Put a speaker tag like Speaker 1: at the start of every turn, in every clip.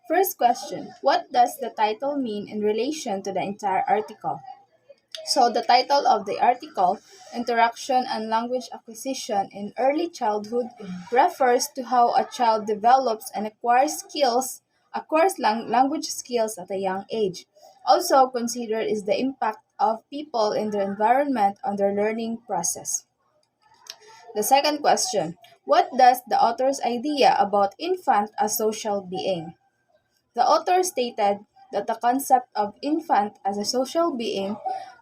Speaker 1: First question: what does the title mean in relation to the entire article? So, the title of the article, Interaction and Language Acquisition in Early Childhood, refers to how a child develops and acquires language skills at a young age. Also considered is the impact of people in their environment on their learning process. The second question: what does the author's idea about infant as social being? The author stated that the concept of infant as a social being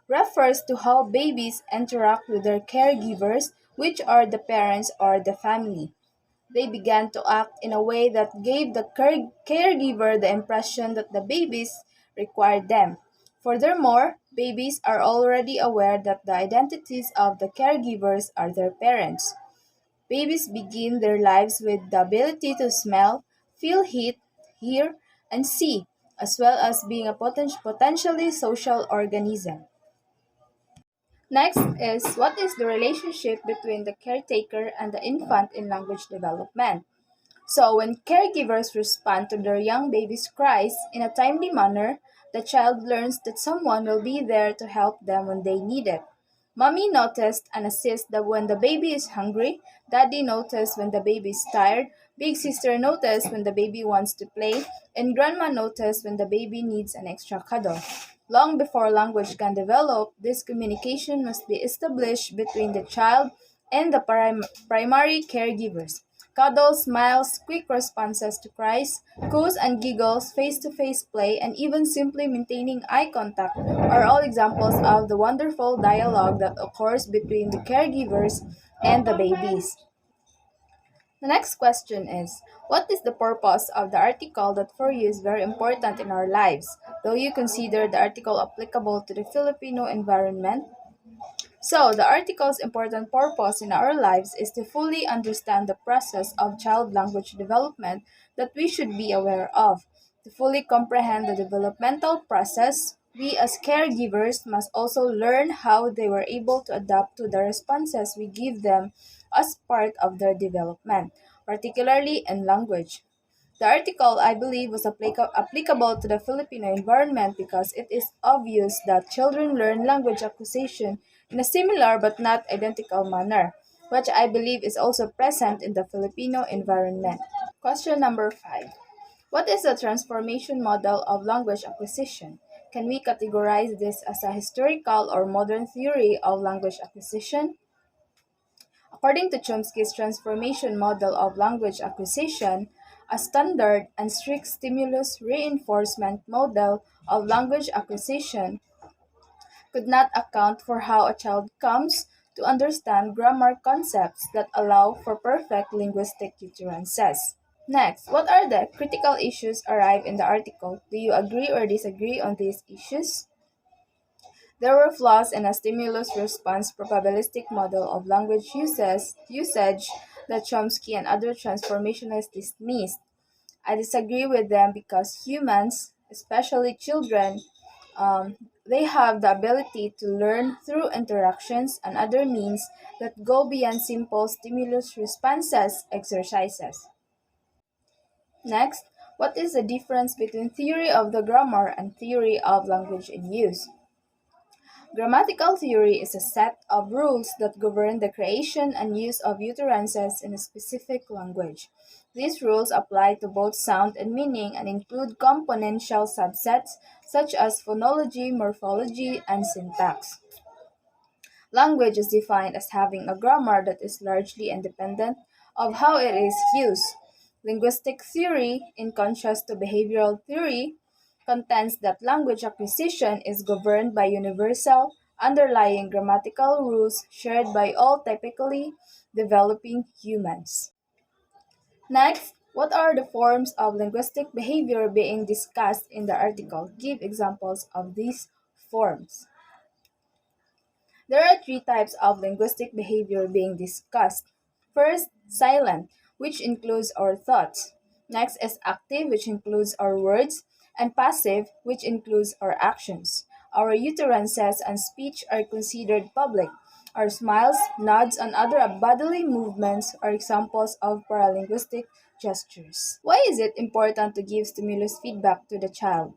Speaker 1: refers to how babies interact with their caregivers, which are the parents or the family. They began to act in a way that gave the caregiver the impression that the babies required them. Furthermore, babies are already aware that the identities of the caregivers are their parents. Babies begin their lives with the ability to smell, feel heat, hear, and see, as well as being a potentially social organism. Next is what is the relationship between the caretaker and the infant in language development? So, when caregivers respond to their young baby's cries in a timely manner, the child learns that someone will be there to help them when they need it. Mommy noticed and assists that when the baby is hungry, Daddy noticed when the baby is tired, Big sister noticed when the baby wants to play, and Grandma noticed when the baby needs an extra cuddle. Long before language can develop, this communication must be established between the child and the primary caregivers. Cuddles, smiles, quick responses to cries, coos and giggles, face to face play, and even simply maintaining eye contact are all examples of the wonderful dialogue that occurs between the caregivers and the babies. The next question is: what is the purpose of the article that for you is very important in our lives? Do you consider the article applicable to the Filipino environment? So, the article's important purpose in our lives is to fully understand the process of child language development that we should be aware of. To fully comprehend the developmental process, we as caregivers must also learn how they were able to adapt to the responses we give them as part of their development, particularly in language. The article, I believe, was applicable to the Filipino environment because it is obvious that children learn language acquisition in a similar but not identical manner, which I believe is also present in the Filipino environment. Question number 5. What is the transformation model of language acquisition? Can we categorize this as a historical or modern theory of language acquisition? According to Chomsky's transformation model of language acquisition, a standard and strict stimulus reinforcement model of language acquisition could not account for how a child comes to understand grammar concepts that allow for perfect linguistic utterances. Next, what are the critical issues arrived in the article? Do you agree or disagree on these issues? There were flaws in a stimulus response probabilistic model of language usage that Chomsky and other transformationists dismissed. I disagree with them because humans, especially children, they have the ability to learn through interactions and other means that go beyond simple stimulus responses exercises. Next, what is the difference between theory of the grammar and theory of language in use? Grammatical theory is a set of rules that govern the creation and use of utterances in a specific language. These rules apply to both sound and meaning and include componential subsets such as phonology, morphology, and syntax. Language is defined as having a grammar that is largely independent of how it is used. Linguistic theory, in contrast to behavioral theory, contends that language acquisition is governed by universal, underlying grammatical rules shared by all typically developing humans. Next, what are the forms of linguistic behavior being discussed in the article? Give examples of these forms. There are three types of linguistic behavior being discussed. First, silent, which includes our thoughts. Next is active, which includes our words, and passive, which includes our actions. Our utterances and speech are considered public. Our smiles, nods, and other bodily movements are examples of paralinguistic gestures. Why is it important to give stimulus feedback to the child?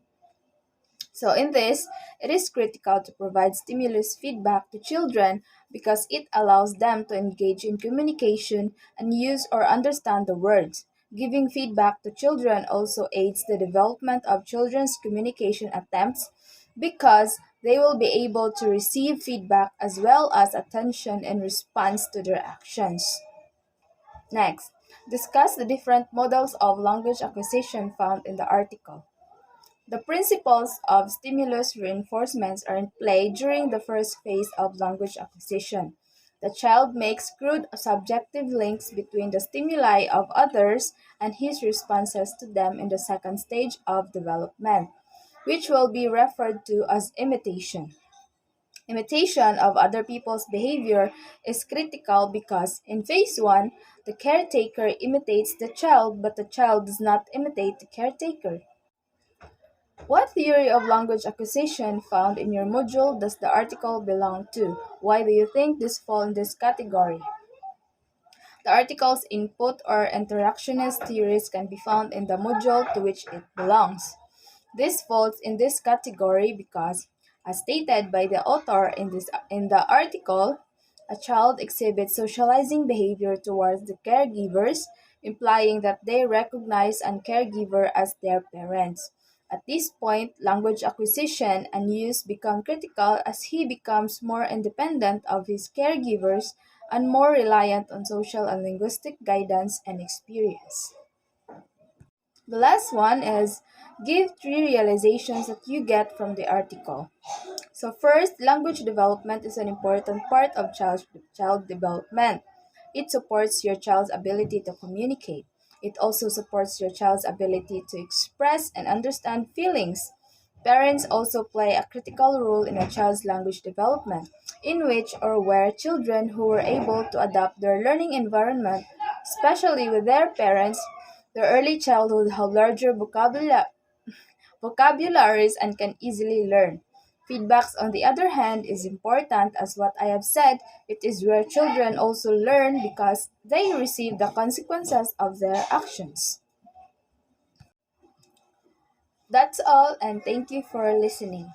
Speaker 1: So, in this, it is critical to provide stimulus feedback to children because it allows them to engage in communication and use or understand the words. Giving feedback to children also aids the development of children's communication attempts because they will be able to receive feedback as well as attention in response to their actions. Next, discuss the different models of language acquisition found in the article. The principles of stimulus reinforcements are in play during the first phase of language acquisition. The child makes crude subjective links between the stimuli of others and his responses to them in the second stage of development, which will be referred to as imitation. Imitation of other people's behavior is critical because in phase 1, the caretaker imitates the child, but the child does not imitate the caretaker. What theory of language acquisition found in your module does the article belong to? Why do you think this fall in this category? The article's input or interactionist theories can be found in the module to which it belongs. This falls in this category because, as stated by the author in the article, a child exhibits socializing behavior towards the caregivers, implying that they recognize a caregiver as their parents. At this point, language acquisition and use become critical as he becomes more independent of his caregivers and more reliant on social and linguistic guidance and experience. The last one is give three realizations that you get from the article. So first, language development is an important part of child development. It supports your child's ability to communicate. It also supports your child's ability to express and understand feelings. Parents also play a critical role in a child's language development, in which or where children who are able to adapt their learning environment, especially with their parents, their early childhood have larger vocabularies and can easily learn. Feedbacks, on the other hand, is important as what I have said, it is where children also learn because they receive the consequences of their actions. That's all, and thank you for listening.